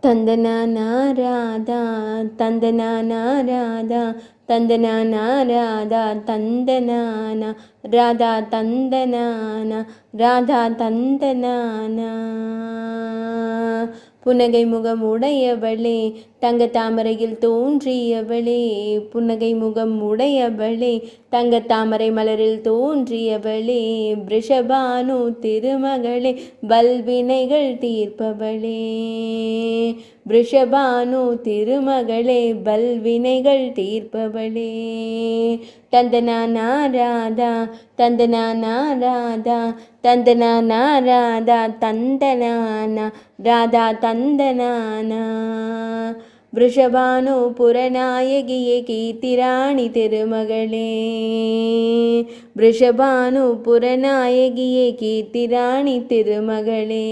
தந்தனானா ராதா தந்தனானா ராதா தந்தனானா ராதா தந்தனானா ராதா தந்தனானா ராதா தந்தனானா. புன்னகை முகம் உடையவளே தங்க தாமரையில் தோன்றியவளே, புன்னகை முகம் உடையவளே தங்க தாமரை மலரில் தோன்றியவளே, ரிஷபானு திருமகளே வல்வினைகள் தீர்ப்பவளே, ரிஷபானு திருமகளே வல்வினைகள் தீர்ப்பவளே. தந்தனானா ராதா தந்தனானா ராதா தந்தனானா ராதா தந்தனானா ராதா தந்தனானா. ரிஷபானு புரநாயகியே கீர்த்திராணி திருமகளே, ரிஷபானு புரநாயகியே கீர்த்திராணி திருமகளே,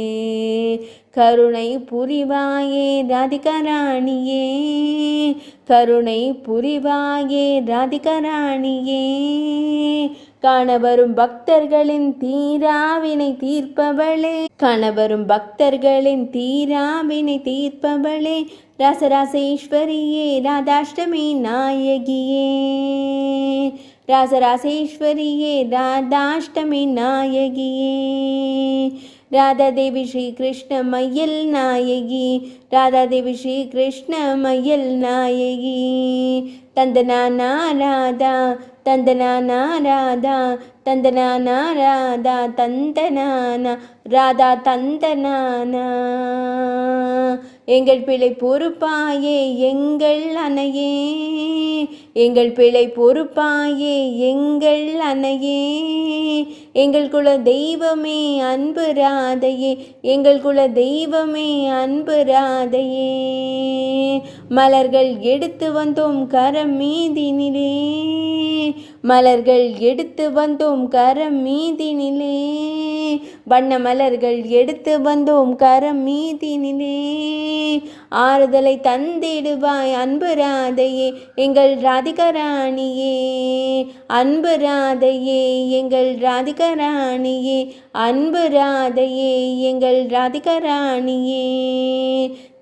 கருணை புரிவாயே ராதிகராணியே, கருணை புரிவாயே ராதிகராணியே, காணவரும் பக்தர்களின் தீராவினை தீர்ப்பவளே, காணவரும் பக்தர்களின் தீராவினை தீர்ப்பவளே, ராசராசேஸ்வரியே ராதாஷ்டமி நாயகியே, ராசராசேஸ்வரியே ராதாஷ்டமி நாயகியே, ராதாதேவி ஸ்ரீ கிருஷ்ண மையல் நாயகி, ராதாதேவி ஸ்ரீ கிருஷ்ண மையல் நாயகி. தந்தனானா ராதா தந்தனானா ராதா தந்தனானா ராதா தந்தனானா ராதா தந்தனானா. எங்கள் பிழை பொறுப்பாயே எங்கள் அன்னையே, எங்கள் பிழை பொறுப்பாயே எங்கள் அன்னையே, எங்கள் குல தெய்வமே அன்பு ராதையே, எங்கள் குல தெய்வமே அன்பு ராதையே. மலர்கள் எடுத்து வந்தோம் கரம் மீதினிலே, மலர்கள் எடுத்து வந்தோம் கரம் மீதினிலே, வண்ண மலர்கள் எடுத்து வந்தோம் கரம் மீதினிலே, ஆறுதலை தந்திடுவாய் அன்பு ராதையே எங்கள் ராதிகராணியே, அன்பு ராதையே எங்கள் ராதிகராணியே, அன்பு ராதையே எங்கள் ராதிகராணியே.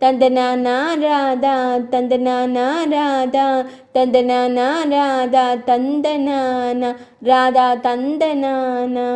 தந்தனானா ராதா தந்தனானா ராதா தந்தனானா ராதா தந்தனானா ராதா தந்தனானா.